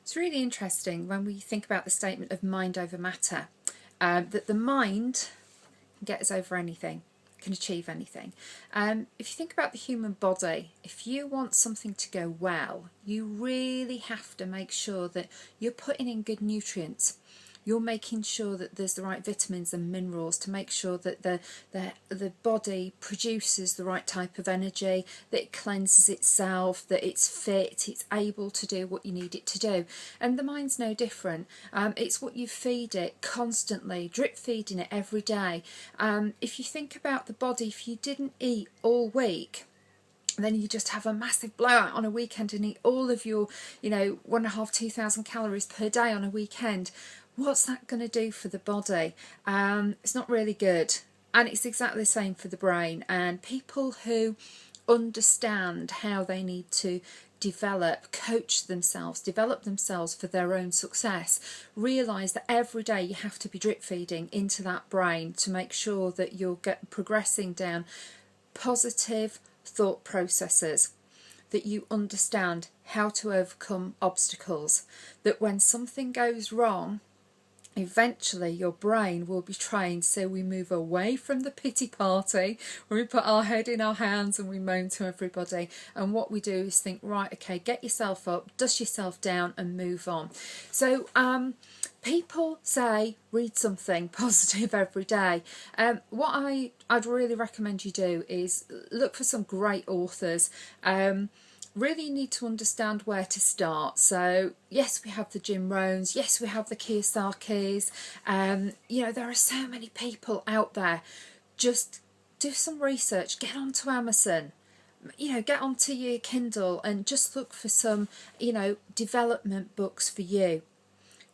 It's really interesting when we think about the statement of mind over matter, that the mind can get us over anything, can achieve anything. If you think about the human body, if you want something to go well, you really have to make sure that you're putting in good nutrients. You're making sure that there's the right vitamins and minerals to make sure that the body produces the right type of energy, that it cleanses itself, that it's fit, it's able to do what you need it to do. And the mind's no different. It's what you feed it constantly, drip feeding it every day. If you think about the body, if you didn't eat all week, then you just have a massive blowout on a weekend and eat all of your, 1,500 to 2,000 calories per day on a weekend. What's that going to do for the body? It's not really good. And it's exactly the same for the brain. And people who understand how they need to coach themselves, develop themselves for their own success, realise that every day you have to be drip feeding into that brain to make sure that you're progressing down positive thought processes, that you understand how to overcome obstacles, that when something goes wrong, eventually your brain will be trained so we move away from the pity party where we put our head in our hands and we moan to everybody, and what we do is think, right, okay, get yourself up, dust yourself down and move on. So people say read something positive every day. What I'd really recommend you do is look for some great authors. Really need to understand where to start. So yes, we have the Jim Rohns, yes, we have the Kiyosakis. There are so many people out there. Just do some research, get onto Amazon, get onto your Kindle and just look for some, development books for you.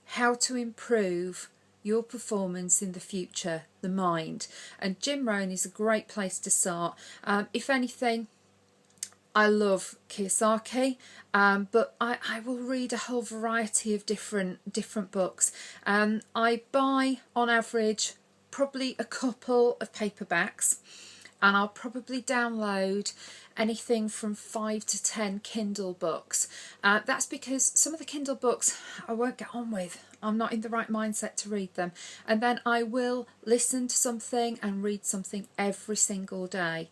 How to improve your performance in the future, the mind. And Jim Rohn is a great place to start. If anything, I love Kiyosaki, but I will read a whole variety of different books. I buy, on average, probably a couple of paperbacks, and I'll probably download anything from 5 to 10 Kindle books. That's because some of the Kindle books I won't get on with. I'm not in the right mindset to read them. And then I will listen to something and read something every single day.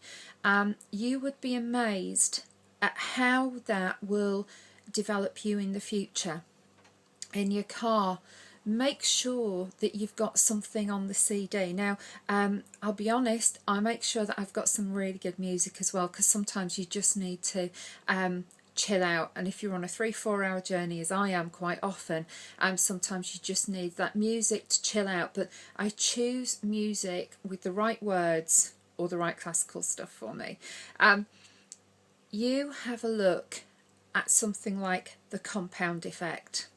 You would be amazed at how that will develop you in the future. In your car, make sure that you've got something on the CD. Now, I'll be honest, I make sure that I've got some really good music as well, because sometimes you just need to chill out. And if you're on a 3-4 hour journey, as I am quite often, sometimes you just need that music to chill out. But I choose music with the right words or the right classical stuff for me. You have a look at something like The Compound Effect.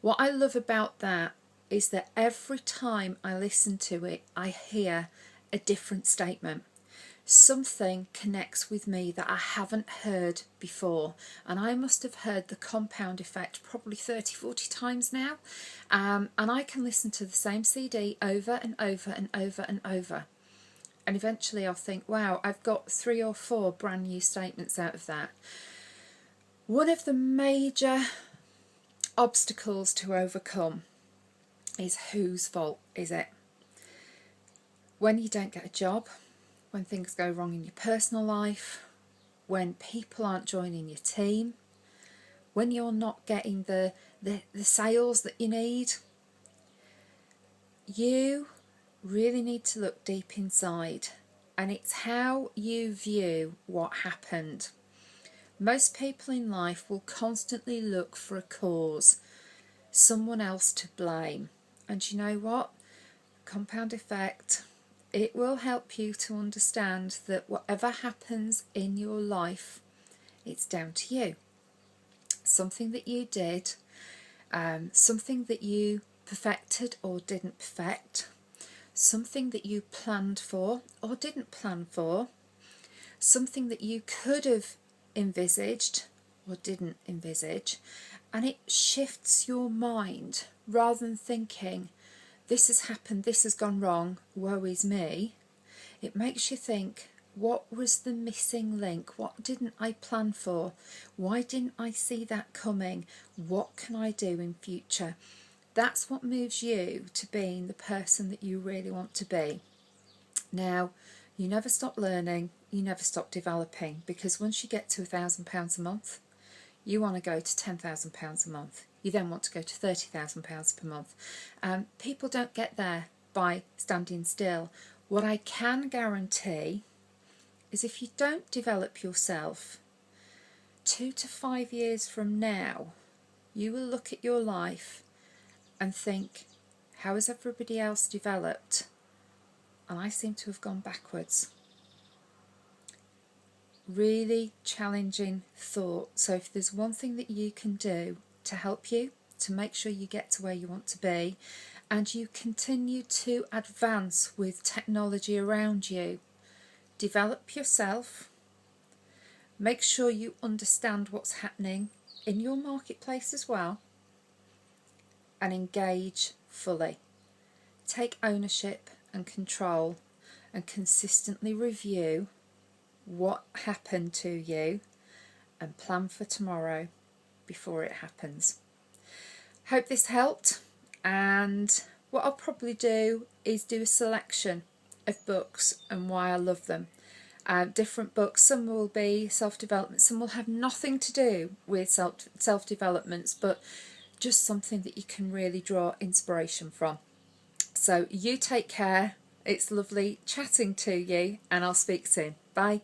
What I love about that is that every time I listen to it, I hear a different statement. Something connects with me that I haven't heard before, and I must have heard The Compound Effect probably 30-40 times now, and I can listen to the same CD over and over and over and over, and eventually I'll think, wow, I've got 3 or 4 brand new statements out of that. One of the major obstacles to overcome is, whose fault is it? When you don't get a job, when things go wrong in your personal life, when people aren't joining your team, when you're not getting the sales that you need, you really need to look deep inside, and it's how you view what happened. Most people in life will constantly look for a cause, someone else to blame. And you know what? Compound effect, it will help you to understand that whatever happens in your life, it's down to you. Something that you did, something that you perfected or didn't perfect, something that you planned for or didn't plan for, something that you could have envisaged or didn't envisage, and it shifts your mind. Rather than thinking, this has happened, this has gone wrong, woe is me, it makes you think, What was the missing link? What didn't I plan for? Why didn't I see that coming? What can I do in future? That's what moves you to being the person that you really want to be. Now, you never stop learning, you never stop developing, because once you get to £1,000 a month, you want to go to £10,000 a month. You then want to go to £30,000 per month. People don't get there by standing still. What I can guarantee is if you don't develop yourself, 2 to 5 years from now, you will look at your life and think, how has everybody else developed? And I seem to have gone backwards. Really challenging thought. So if there's one thing that you can do to help you, to make sure you get to where you want to be, and you continue to advance with technology around you, develop yourself, make sure you understand what's happening in your marketplace as well, and engage fully. Take ownership and control, and consistently review what happened to you and plan for tomorrow before it happens. Hope this helped, and what I'll probably do is do a selection of books and why I love them. Different books, some will be self-development, some will have nothing to do with self-developments, but just something that you can really draw inspiration from. So you take care, it's lovely chatting to you, and I'll speak soon. Bye.